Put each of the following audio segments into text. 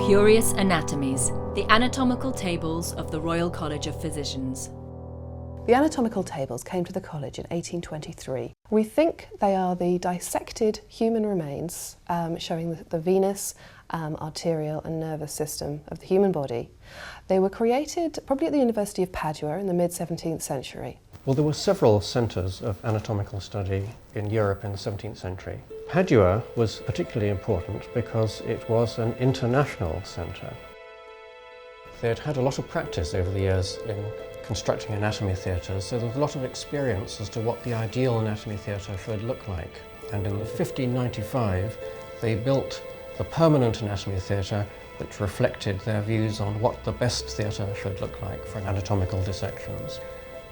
Curious Anatomies, the anatomical tables of the Royal College of Physicians. The anatomical tables came to the college in 1823. We think they are the dissected human remains showing the venous, arterial and nervous system of the human body. They were created probably at the University of Padua in the mid-17th century. Well, there were several centres of anatomical study in Europe in the 17th century. Padua was particularly important because it was an international centre. They had had a lot of practice over the years in constructing anatomy theatres, so there was a lot of experience as to what the ideal anatomy theatre should look like. And in 1595, they built the permanent anatomy theatre, which reflected their views on what the best theatre should look like for anatomical dissections.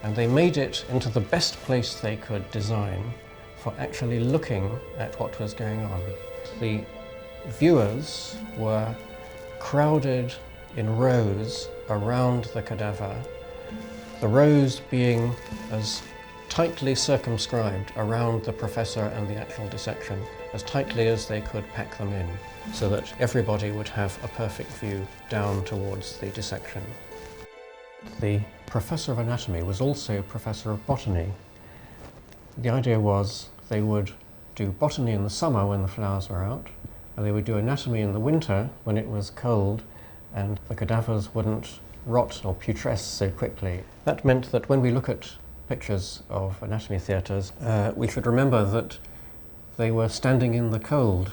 And they made it into the best place they could design for actually looking at what was going on. The viewers were crowded in rows around the cadaver, the rows being as tightly circumscribed around the professor and the actual dissection, as tightly as they could pack them in, so that everybody would have a perfect view down towards the dissection. The professor of anatomy was also professor of botany. The idea was they would do botany in the summer when the flowers were out, and they would do anatomy in the winter when it was cold and the cadavers wouldn't rot or putresce so quickly. That meant that when we look at pictures of anatomy theatres, we should remember that they were standing in the cold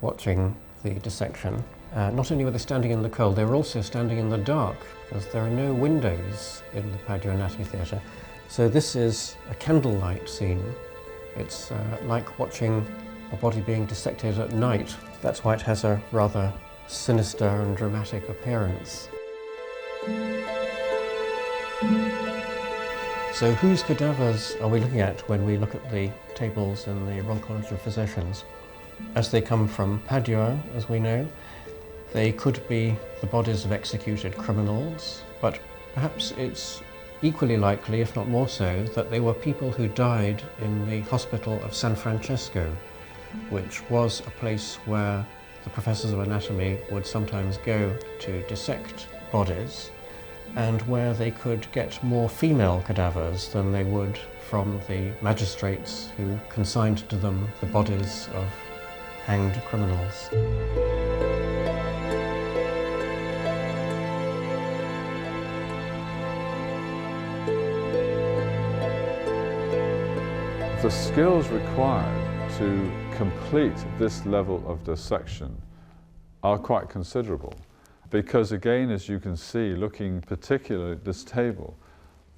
watching the dissection. Not only were they standing in the cold, they were also standing in the dark, because there are no windows in the Padua Anatomy Theatre. So this is a candlelight scene. It's like watching a body being dissected at night. That's why it has a rather sinister and dramatic appearance. So whose cadavers are we looking at when we look at the tables in the Royal College of Physicians? As they come from Padua, as we know, they could be the bodies of executed criminals, but perhaps it's equally likely, if not more so, that they were people who died in the hospital of San Francesco, which was a place where the professors of anatomy would sometimes go to dissect bodies, and where they could get more female cadavers than they would from the magistrates who consigned to them the bodies of hanged criminals. The skills required to complete this level of dissection are quite considerable, because again, as you can see, looking particularly at this table,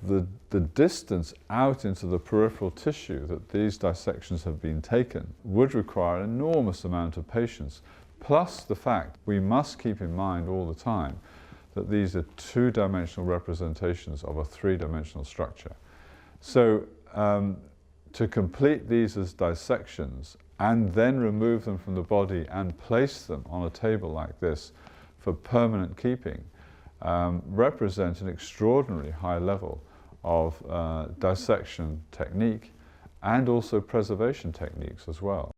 the distance out into the peripheral tissue that these dissections have been taken would require an enormous amount of patience, plus the fact we must keep in mind all the time that these are two-dimensional representations of a three-dimensional structure. So to complete these as dissections and then remove them from the body and place them on a table like this for permanent keeping represent an extraordinarily high level of dissection technique and also preservation techniques as well.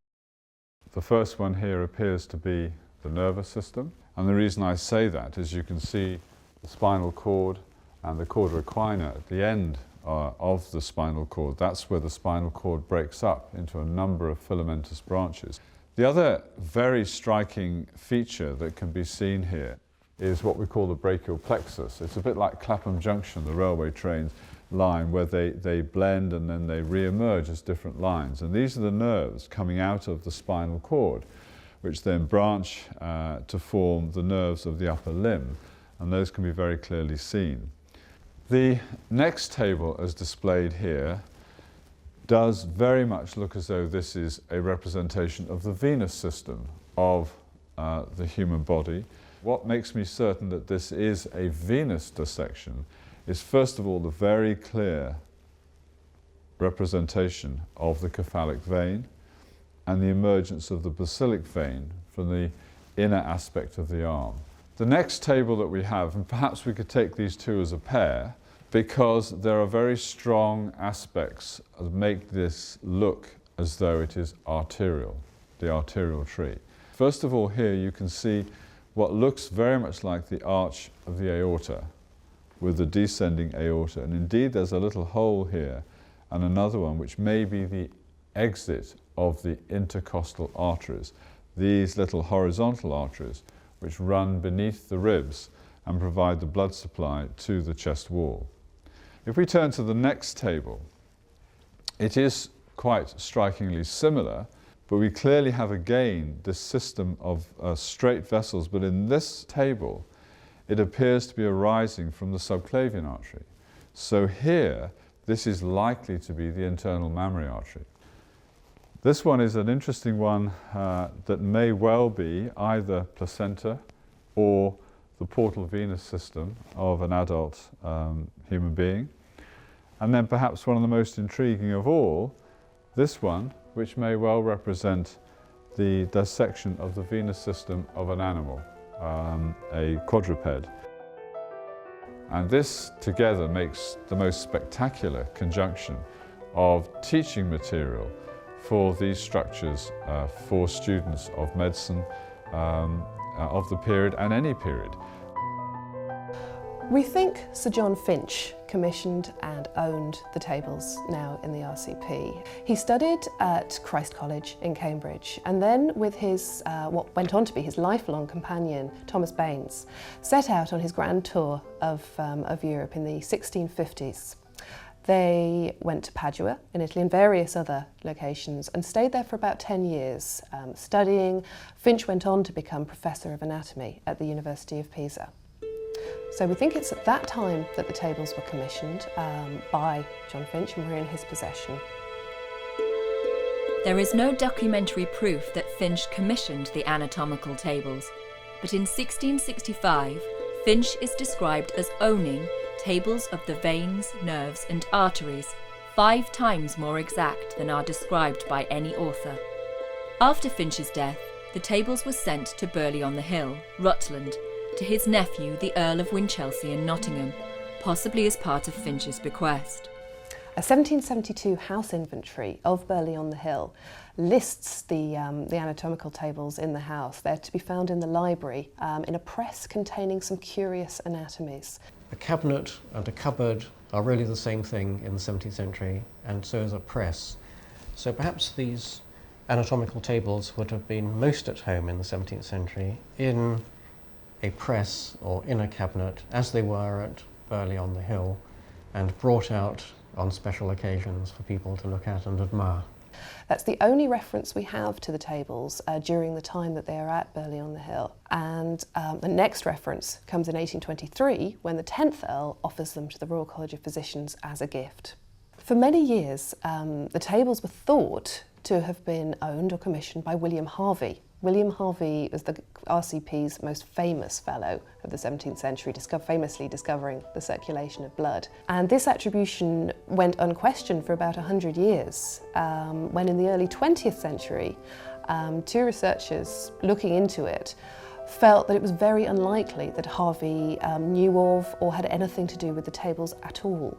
The first one here appears to be the nervous system, and the reason I say that is you can see the spinal cord and the cauda equina at the end of the spinal cord. That's where the spinal cord breaks up into a number of filamentous branches. The other very striking feature that can be seen here is what we call the brachial plexus. It's a bit like Clapham Junction, the railway train line, where they blend and then they re-emerge as different lines. And these are the nerves coming out of the spinal cord, which then branch to form the nerves of the upper limb, and those can be very clearly seen. The next table, as displayed here, does very much look as though this is a representation of the venous system of the human body. What makes me certain that this is a venous dissection is, first of all, the very clear representation of the cephalic vein and the emergence of the basilic vein from the inner aspect of the arm. The next table that we have, and perhaps we could take these two as a pair, because there are very strong aspects that make this look as though it is arterial, the arterial tree. First of all, here you can see what looks very much like the arch of the aorta, with the descending aorta. And indeed there's a little hole here and another one which may be the exit of the intercostal arteries, these little horizontal arteries which run beneath the ribs and provide the blood supply to the chest wall. If we turn to the next table, it is quite strikingly similar, but we clearly have again this system of straight vessels, but in this table it appears to be arising from the subclavian artery. So here, this is likely to be the internal mammary artery. This one is an interesting one that may well be either placenta or the portal venous system of an adult human being. And then perhaps one of the most intriguing of all, this one, which may well represent the dissection of the venous system of an animal, a quadruped. And this together makes the most spectacular conjunction of teaching material for these structures for students of medicine of the period and any period. We think Sir John Finch commissioned and owned the tables now in the RCP. He studied at Christ College in Cambridge, and then with his, what went on to be his lifelong companion, Thomas Baines, set out on his grand tour of Europe in the 1650s. They went to Padua in Italy and various other locations and stayed there for about 10 years studying. Finch went on to become Professor of Anatomy at the University of Pisa. So we think it's at that time that the tables were commissioned by John Finch and were in his possession. There is no documentary proof that Finch commissioned the anatomical tables, but in 1665, Finch is described as owning tables of the veins, nerves and arteries 5 times more exact than are described by any author. After Finch's death, the tables were sent to Burley-on-the-Hill, Rutland, to his nephew, the Earl of Winchelsea and Nottingham, possibly as part of Finch's bequest. A 1772 house inventory of Burley-on-the-Hill lists the anatomical tables in the house. They're to be found in the library in a press containing some curious anatomies. A cabinet and a cupboard are really the same thing in the 17th century, and so is a press. So perhaps these anatomical tables would have been most at home in the 17th century in a press or in a cabinet, as they were at Burley-on-the-Hill, and brought out on special occasions for people to look at and admire. That's the only reference we have to the tables during the time that they are at Burley-on-the-Hill. And the next reference comes in 1823, when the 10th Earl offers them to the Royal College of Physicians as a gift. For many years, the tables were thought to have been owned or commissioned by William Harvey. William Harvey was the RCP's most famous fellow of the 17th century, famously discovering the circulation of blood. And this attribution went unquestioned for about 100 years, when in the early 20th century, 2 researchers looking into it felt that it was very unlikely that Harvey knew of or had anything to do with the tables at all.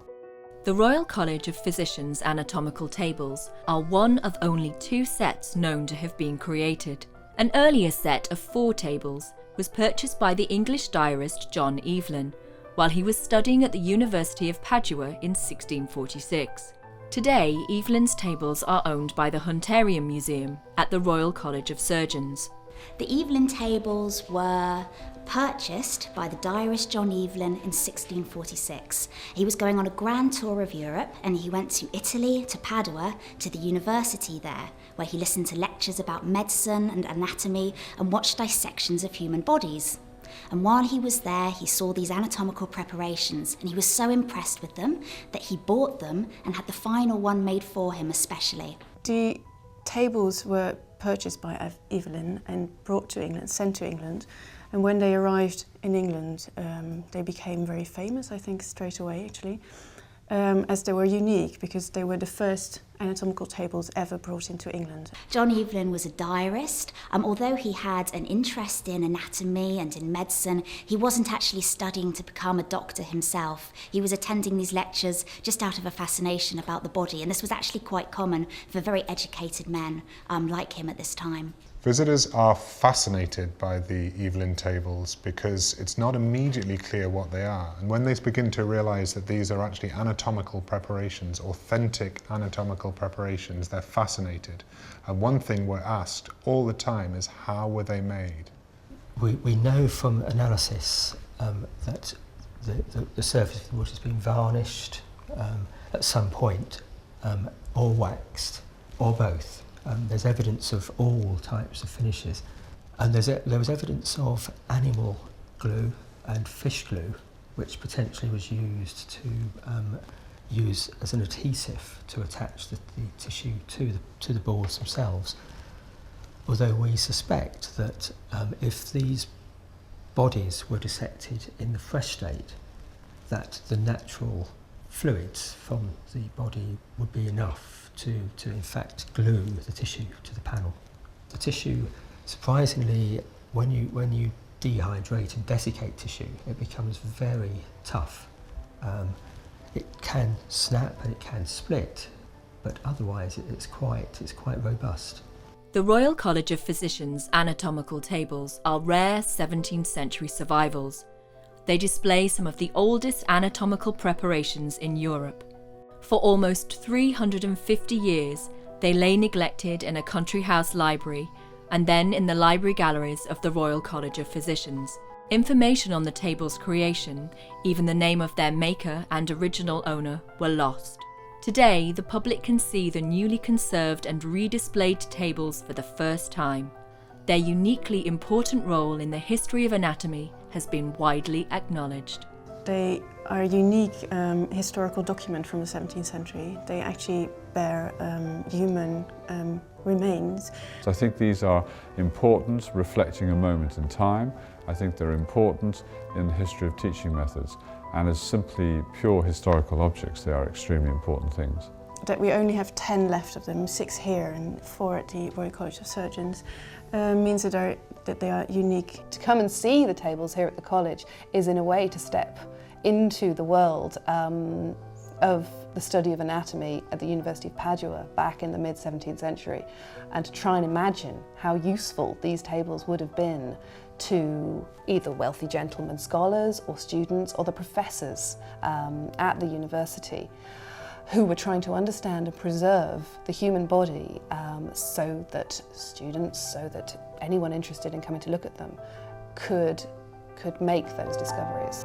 The Royal College of Physicians' anatomical tables are one of only 2 sets known to have been created. An earlier set of 4 tables was purchased by the English diarist John Evelyn while he was studying at the University of Padua in 1646. Today, Evelyn's tables are owned by the Hunterian Museum at the Royal College of Surgeons. The Evelyn tables were purchased by the diarist John Evelyn in 1646. He was going on a grand tour of Europe and he went to Italy, to Padua, to the university there, where he listened to lectures about medicine and anatomy and watched dissections of human bodies. And while he was there, he saw these anatomical preparations and he was so impressed with them that he bought them and had the final one made for him especially. The tables were purchased by Evelyn and brought to England, sent to England. And when they arrived in England, they became very famous, I think, straight away, actually, as they were unique because they were the first anatomical tables ever brought into England. John Evelyn was a diarist. Although he had an interest in anatomy and in medicine, he wasn't actually studying to become a doctor himself. He was attending these lectures just out of a fascination about the body, and this was actually quite common for very educated men like him at this time. Visitors are fascinated by the Evelyn tables because it's not immediately clear what they are. And when they begin to realise that these are actually anatomical preparations, authentic anatomical preparations, they're fascinated. And one thing we're asked all the time is, how were they made? We know from analysis that the surface of the wood has been varnished at some point, or waxed, or both. There's evidence of all types of finishes, and there was evidence of animal glue and fish glue, which potentially was used to use as an adhesive to attach the tissue to the boards themselves. Although we suspect that if these bodies were dissected in the fresh state, that the natural fluids from the body would be enough to in fact glue the tissue to the panel. The tissue, surprisingly, when you dehydrate and desiccate tissue, it becomes very tough. It can snap and it can split, but otherwise it's quite robust. The Royal College of Physicians' anatomical tables are rare 17th century survivals. They display some of the oldest anatomical preparations in Europe. For almost 350 years, they lay neglected in a country house library and then in the library galleries of the Royal College of Physicians. Information on the table's creation, even the name of their maker and original owner, were lost. Today, the public can see the newly conserved and redisplayed tables for the first time. Their uniquely important role in the history of anatomy has been widely acknowledged. They are a unique historical document from the 17th century. They actually bear human remains. So I think these are important, reflecting a moment in time. I think they're important in the history of teaching methods. And as simply pure historical objects, they are extremely important things. That we only have 10 left of them, 6 here and 4 at the Royal College of Surgeons, means that they are unique. To come and see the tables here at the college is in a way to step into the world of the study of anatomy at the University of Padua back in the mid-17th century, and to try and imagine how useful these tables would have been to either wealthy gentlemen scholars or students or the professors at the university who were trying to understand and preserve the human body so that anyone interested in coming to look at them could make those discoveries.